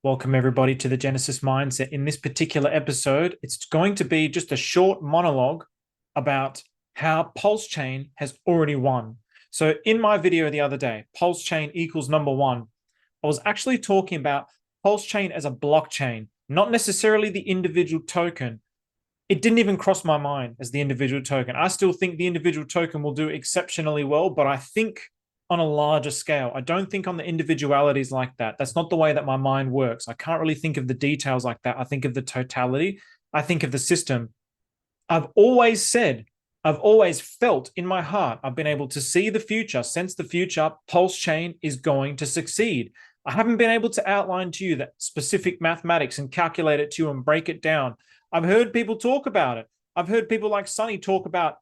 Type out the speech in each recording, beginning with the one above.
Welcome, everybody, to the Genesis Mindset. In this particular episode, it's going to be just a short monologue about how Pulsechain has already won. So, in my video the other day, Pulsechain equals number one, I was actually talking about Pulsechain as a blockchain, not necessarily the individual token. It didn't even cross my mind as the individual token. I still think the individual token will do exceptionally well, but I think on a larger scale. I don't think on the individualities like that. That's not the way that my mind works. I can't really think of the details like that. I think of the totality. I think of the system. I've always said, I've always felt in my heart, I've been able to see the future, sense the future. Pulsechain is going to succeed. I haven't been able to outline to you that specific mathematics and calculate it to you and break it down. I've heard people talk about it. I've heard people like Sonny talk about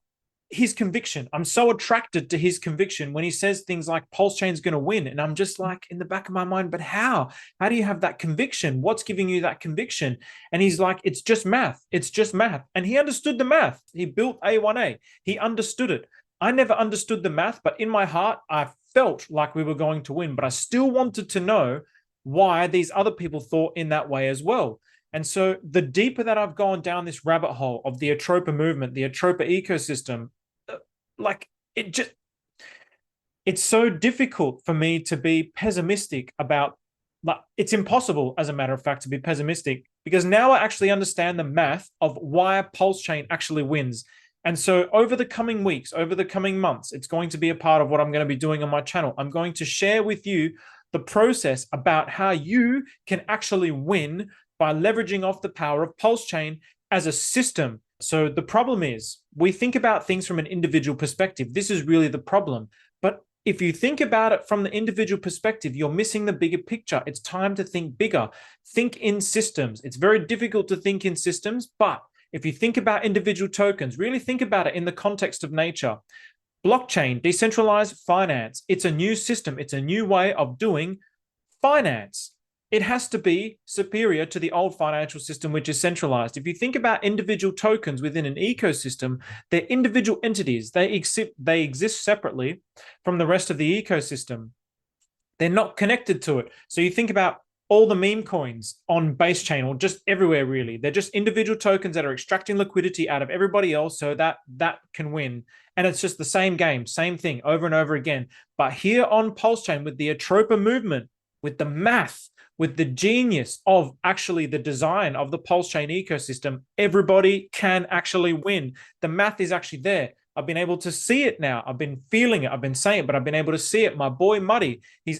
his conviction. I'm so attracted to his conviction when he says things like Pulsechain's going to win. And I'm just like in the back of my mind, but how? How do you have that conviction? What's giving you that conviction? And he's like, it's just math. It's just math. And he understood the math. He built A1A. He understood it. I never understood the math, but in my heart, I felt like we were going to win, but I still wanted to know why these other people thought in that way as well. And so the deeper that I've gone down this rabbit hole of the ATROPA movement, the ATROPA ecosystem, like it just, it's so difficult for me to be pessimistic about, like, it's impossible, as a matter of fact, to be pessimistic because now I actually understand the math of why a Pulsechain actually wins. And so over the coming weeks, over the coming months, it's going to be a part of what I'm going to be doing on my channel. I'm going to share with you the process about how you can actually win by leveraging off the power of Pulsechain as a system. So the problem is we think about things from an individual perspective. This is really the problem. But if you think about it from the individual perspective, you're missing the bigger picture. It's time to think bigger. Think in systems. It's very difficult to think in systems, but if you think about individual tokens, really think about it in the context of nature. Blockchain, decentralized finance, it's a new system. It's a new way of doing finance. It has to be superior to the old financial system, which is centralized. If you think about individual tokens within an ecosystem, they're individual entities. They exist separately from the rest of the ecosystem. They're not connected to it. So you think about all the meme coins on base chain or just everywhere, really. They're just individual tokens that are extracting liquidity out of everybody else so that that can win. And it's just the same game, same thing over and over again. But here on Pulsechain with the ATROPA movement, with the math, with the genius of actually the design of the Pulsechain ecosystem, everybody can actually win. The math is actually there. I've been able to see it now. I've been feeling it. I've been saying it, but I've been able to see it. My boy Muddy, he's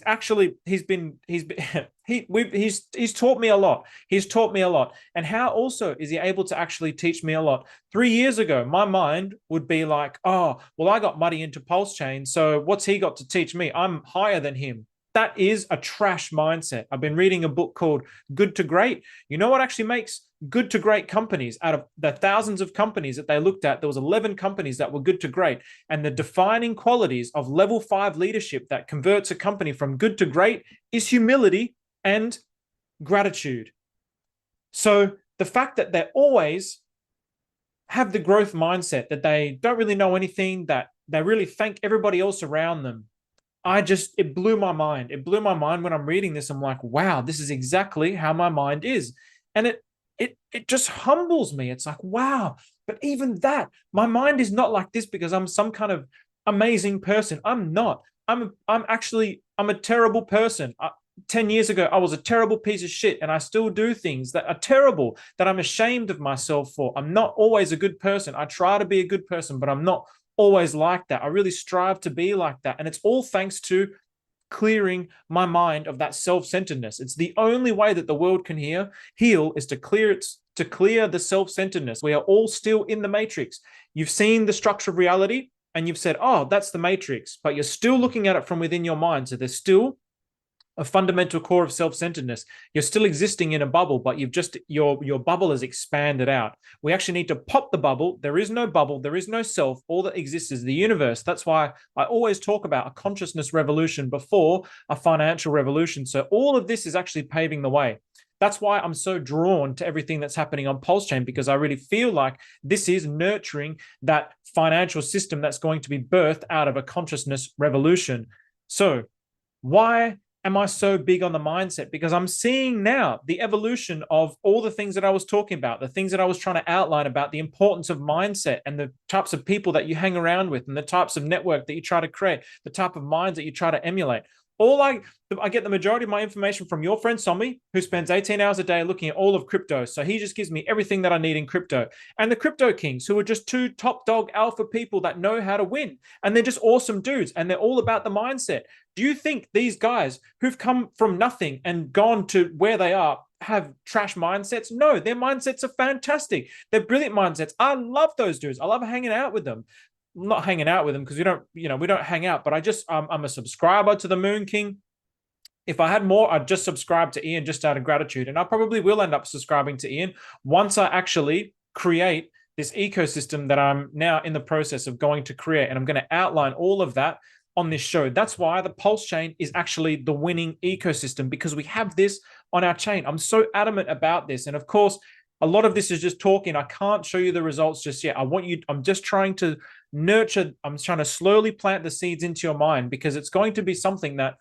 taught me a lot. He's taught me a lot. And how also is he able to actually teach me a lot? 3 years ago, my mind would be like, oh, well, I got Muddy into Pulsechain, so what's he got to teach me? I'm higher than him. That is a trash mindset. I've been reading a book called Good to Great. You know what actually makes good to great companies? Out of the thousands of companies that they looked at, there was 11 companies that were good to great. And the defining qualities of level 5 leadership that converts a company from good to great is humility and gratitude. So the fact that they always have the growth mindset, that they don't really know anything, that they really thank everybody else around them, it blew my mind. It blew my mind when I'm reading this. I'm like, wow, this is exactly how my mind is. And it just humbles me. It's like, wow, but even that, my mind is not like this because I'm some kind of amazing person. I'm not. I'm a terrible person. 10 years ago, I was a terrible piece of shit, and I still do things that are terrible, that I'm ashamed of myself for. I'm not always a good person. I try to be a good person, but I'm not always like that. I really strive to be like that. And it's all thanks to clearing my mind of that self-centeredness. It's the only way that the world can heal is to clear the self-centeredness. We are all still in the matrix. You've seen the structure of reality and you've said, oh, that's the matrix, but you're still looking at it from within your mind. So there's still a fundamental core of self-centeredness. You're still existing in a bubble, but you've just your bubble has expanded out. We actually need to pop the bubble. There is no bubble. There is no self. All that exists is the universe. That's why I always talk about a consciousness revolution before a financial revolution. So all of this is actually paving the way. That's why I'm so drawn to everything that's happening on Pulsechain, because I really feel like this is nurturing that financial system that's going to be birthed out of a consciousness revolution. So why am I so big on the mindset? Because I'm seeing now the evolution of all the things that I was talking about, the things that I was trying to outline about the importance of mindset and the types of people that you hang around with and the types of network that you try to create, the type of minds that you try to emulate. I get the majority of my information from your friend Somi, who spends 18 hours a day looking at all of crypto. So he just gives me everything that I need in crypto. And the crypto kings, who are just two top dog alpha people that know how to win. And they're just awesome dudes. And they're all about the mindset. Do you think these guys who've come from nothing and gone to where they are have trash mindsets? No, their mindsets are fantastic. They're brilliant mindsets. I love those dudes. I love hanging out with them. I'm not hanging out with them because we don't hang out, but I'm a subscriber to the Moon King. If I had more, I'd just subscribe to Ian just out of gratitude. And I probably will end up subscribing to Ian once I actually create this ecosystem that I'm now in the process of going to create. And I'm going to outline all of that on this show. That's why the Pulse chain is actually the winning ecosystem, because we have this on our chain. I'm so adamant about this. And of course, a lot of this is just talking. I can't show you the results just yet. I'm just trying to nurture. I'm trying to slowly plant the seeds into your mind, because it's going to be something that,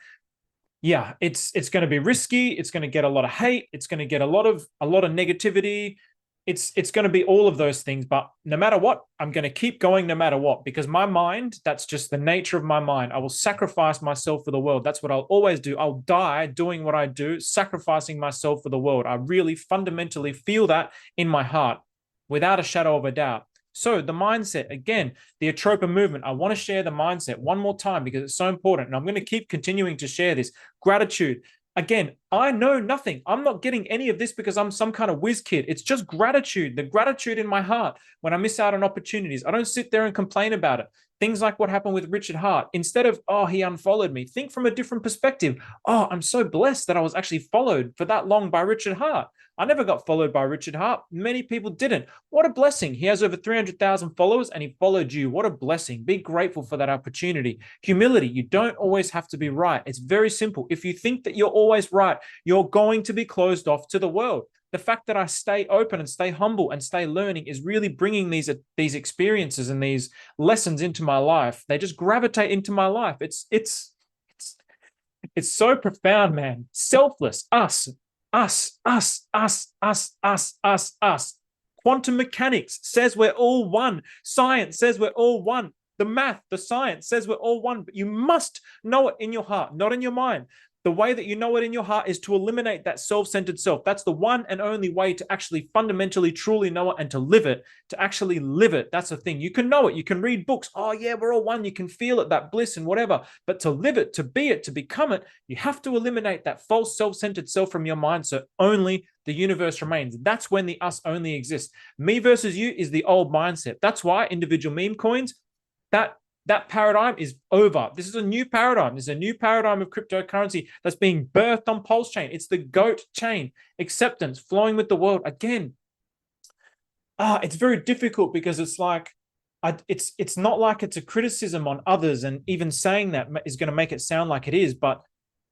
yeah, it's going to be risky. It's going to get a lot of hate. It's going to get a lot of negativity. It's going to be all of those things, but no matter what, I'm going to keep going no matter what, because my mind, that's just the nature of my mind. I will sacrifice myself for the world. That's what I'll always do. I'll die doing what I do, sacrificing myself for the world. I really fundamentally feel that in my heart without a shadow of a doubt. So the mindset, again, the ATROPA movement, I want to share the mindset one more time because it's so important. And I'm going to keep continuing to share this. Gratitude. Again, I know nothing. I'm not getting any of this because I'm some kind of whiz kid. It's just gratitude, the gratitude in my heart when I miss out on opportunities. I don't sit there and complain about it. Things like what happened with Richard Hart. Instead of, oh, he unfollowed me, think from a different perspective. Oh, I'm so blessed that I was actually followed for that long by Richard Hart. I never got followed by Richard Hart. Many people didn't. What a blessing. He has over 300,000 followers and he followed you. What a blessing. Be grateful for that opportunity. Humility. You don't always have to be right. It's very simple. If you think that you're always right, you're going to be closed off to the world. The fact that I stay open and stay humble and stay learning is really bringing these experiences and these lessons into my life. They just gravitate into my life. It's so profound, man. Selfless, us. Quantum mechanics says we're all one. Science says we're all one. The math, the science says we're all one, but you must know it in your heart, not in your mind. The way that you know it in your heart is to eliminate that self-centered self. That's the one and only way to actually fundamentally, truly know it and to live it, to actually live it. That's the thing. You can know it. You can read books. Oh, yeah, we're all one. You can feel it, that bliss and whatever. But to live it, to be it, to become it, you have to eliminate that false self-centered self from your mind so only the universe remains. That's when the us only exists. Me versus you is the old mindset. That's why individual meme coins, that paradigm is over. This is a new paradigm. This is a new paradigm of cryptocurrency that's being birthed on Pulse chain. It's the GOAT chain. Acceptance, flowing with the world. Again, it's very difficult because it's like, it's not like it's a criticism on others, and even saying that is going to make it sound like it is, but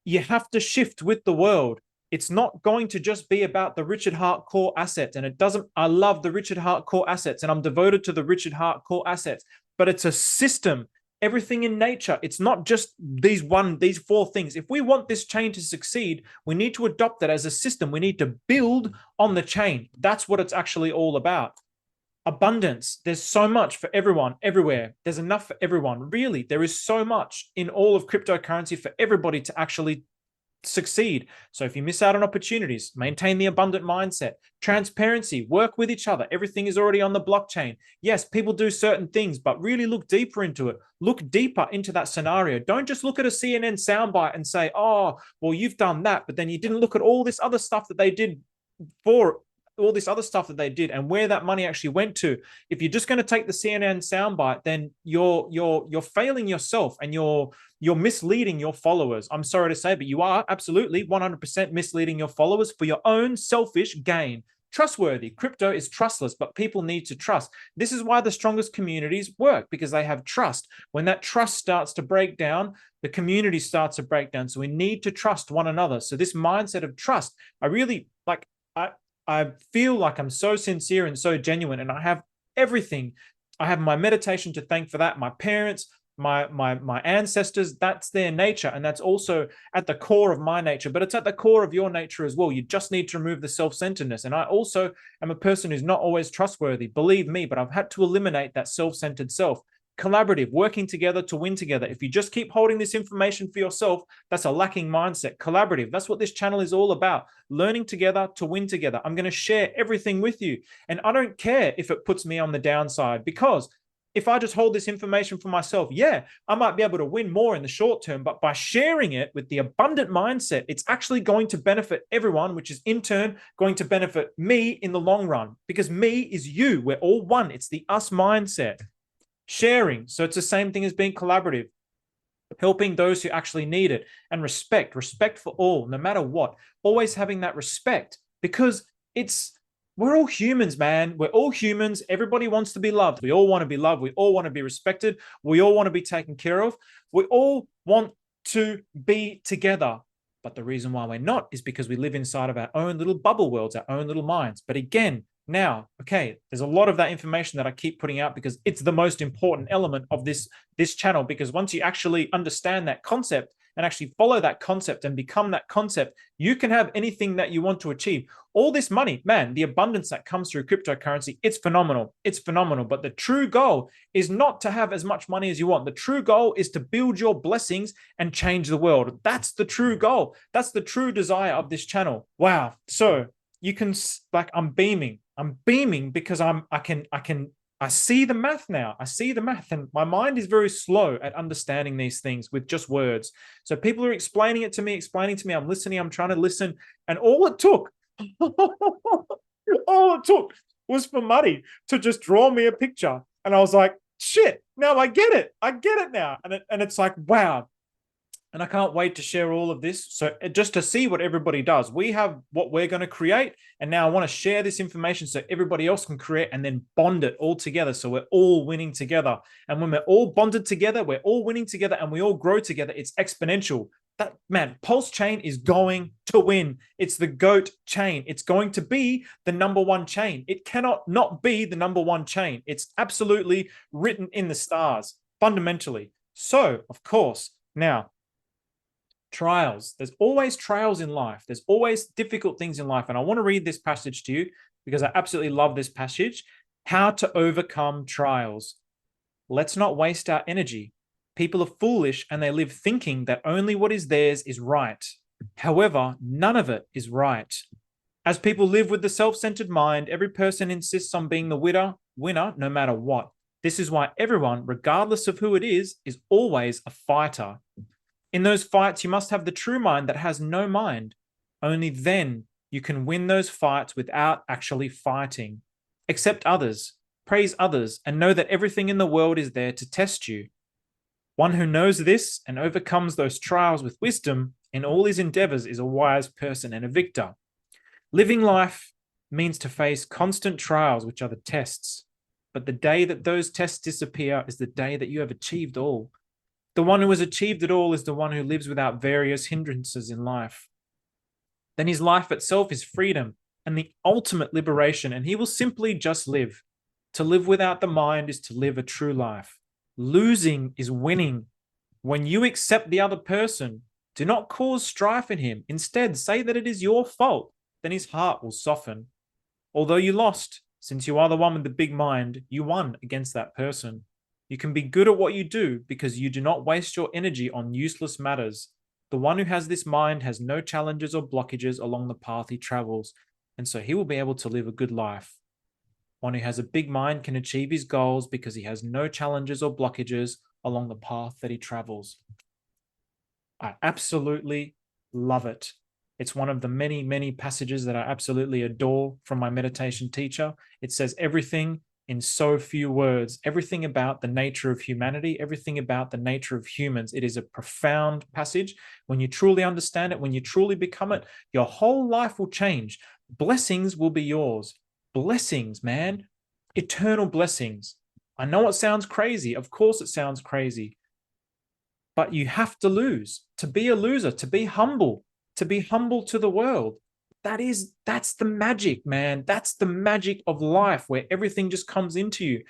you have to shift with the world. It's not going to just be about the Richard Hart core assets. And I love the Richard Hart core assets and I'm devoted to the Richard Hart core assets, but it's a system, everything in nature. It's not just these four things. If we want this chain to succeed, we need to adopt that as a system. We need to build on the chain. That's what it's actually all about. Abundance. There's so much for everyone, everywhere. There's enough for everyone. Really, there is so much in all of cryptocurrency for everybody to actually succeed. So if you miss out on opportunities, maintain the abundant mindset. Transparency, work with each other. Everything is already on the blockchain. Yes, people do certain things, but really look deeper into it. Look deeper into that scenario. Don't just look at a CNN soundbite and say, oh, well, you've done that, but then you didn't look at all this other stuff that they did and where that money actually went to. If you're just going to take the CNN soundbite, then you're failing yourself and you're misleading your followers. I'm sorry to say, but you are absolutely 100% misleading your followers for your own selfish gain. Trustworthy. Crypto is trustless, but people need to trust. This is why the strongest communities work, because they have trust. When that trust starts to break down, the community starts to break down. So we need to trust one another. So this mindset of trust, I feel like I'm so sincere and so genuine, and I have everything. I have my meditation to thank for that, my parents, my ancestors. That's their nature, and that's also at the core of my nature, but it's at the core of your nature as well. You just need to remove the self-centeredness. And I also am a person who's not always trustworthy, believe me, but I've had to eliminate that self-centered self. Collaborative, working together to win together. If you just keep holding this information for yourself, that's a lacking mindset. Collaborative, that's what this channel is all about. Learning together to win together. I'm going to share everything with you. And I don't care if it puts me on the downside, because if I just hold this information for myself, yeah, I might be able to win more in the short term, but by sharing it with the abundant mindset, it's actually going to benefit everyone, which is in turn going to benefit me in the long run, because me is you. We're all one. It's the us mindset. Sharing, so it's the same thing as being collaborative, helping those who actually need it, and respect for all, no matter what, always having that respect, because we're all humans, man. We're all humans. Everybody wants to be loved. We all want to be loved. We all want to be respected. We all want to be taken care of. We all want to be together. But the reason why we're not is because we live inside of our own little bubble worlds, our own little minds. But again, now, okay, there's a lot of that information that I keep putting out because it's the most important element of this channel, because once you actually understand that concept and actually follow that concept and become that concept, you can have anything that you want to achieve. All this money, man, the abundance that comes through cryptocurrency, it's phenomenal. It's phenomenal. But the true goal is not to have as much money as you want. The true goal is to build your blessings and change the world. That's the true goal. That's the true desire of this channel. Wow. So you can, like, I'm beaming because I see the math now. I see the math, and my mind is very slow at understanding these things with just words. So people are explaining it to me, I'm listening, I'm trying to listen. And all it took was for Muddy to just draw me a picture. And I was like, shit, now I get it. I get it now. And it's like, wow. And I can't wait to share all of this. So just to see what everybody does, we have what we're going to create. And now I want to share this information so everybody else can create and then bond it all together. So we're all winning together. And when we're all bonded together, we're all winning together and we all grow together. It's exponential. That, man, Pulsechain is going to win. It's the GOAT chain. It's going to be the #1 chain. It cannot not be the #1 chain. It's absolutely written in the stars, fundamentally. So, of course, now, trials. There's always trials in life. There's always difficult things in life. And I want to read this passage to you because I absolutely love this passage. How to overcome trials. Let's not waste our energy. People are foolish and they live thinking that only what is theirs is right. However, none of it is right. As people live with the self-centered mind, every person insists on being the winner no matter what. This is why everyone, regardless of who it is always a fighter. In those fights, you must have the true mind that has no mind. Only then you can win those fights without actually fighting. Accept others, praise others, and know that everything in the world is there to test you. One who knows this and overcomes those trials with wisdom in all his endeavors is a wise person and a victor. Living life means to face constant trials, which are the tests. But the day that those tests disappear is the day that you have achieved all. The one who has achieved it all is the one who lives without various hindrances in life. Then his life itself is freedom and the ultimate liberation, and he will simply just live. To live without the mind is to live a true life. Losing is winning. When you accept the other person, do not cause strife in him. Instead, say that it is your fault. Then his heart will soften. Although you lost, since you are the one with the big mind, you won against that person. You can be good at what you do because you do not waste your energy on useless matters. The one who has this mind has no challenges or blockages along the path he travels, and so he will be able to live a good life. One who has a big mind can achieve his goals because he has no challenges or blockages along the path that he travels. I absolutely love it. It's one of the many, many passages that I absolutely adore from my meditation teacher. It says everything in so few words, everything about the nature of humanity, everything about the nature of humans. It is a profound passage. When you truly understand it, when you truly become it, your whole life will change. Blessings will be yours. Blessings, man. Eternal blessings. I know it sounds crazy. Of course it sounds crazy. But you have to lose. To be a loser, to be humble to the world. That's the magic, man. That's the magic of life, where everything just comes into you.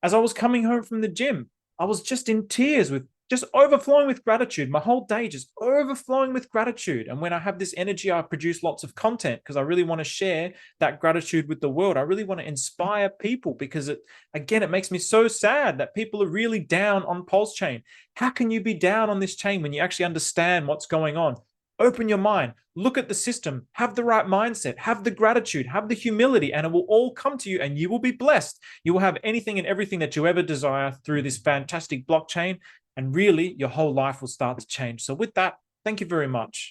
As I was coming home from the gym, I was just in tears with just overflowing with gratitude. My whole day just overflowing with gratitude. And when I have this energy, I produce lots of content because I really want to share that gratitude with the world. I really want to inspire people because again, it makes me so sad that people are really down on Pulsechain. How can you be down on this chain when you actually understand what's going on? Open your mind, look at the system, have the right mindset, have the gratitude, have the humility, and it will all come to you and you will be blessed. You will have anything and everything that you ever desire through this fantastic blockchain. And really, your whole life will start to change. So with that, thank you very much.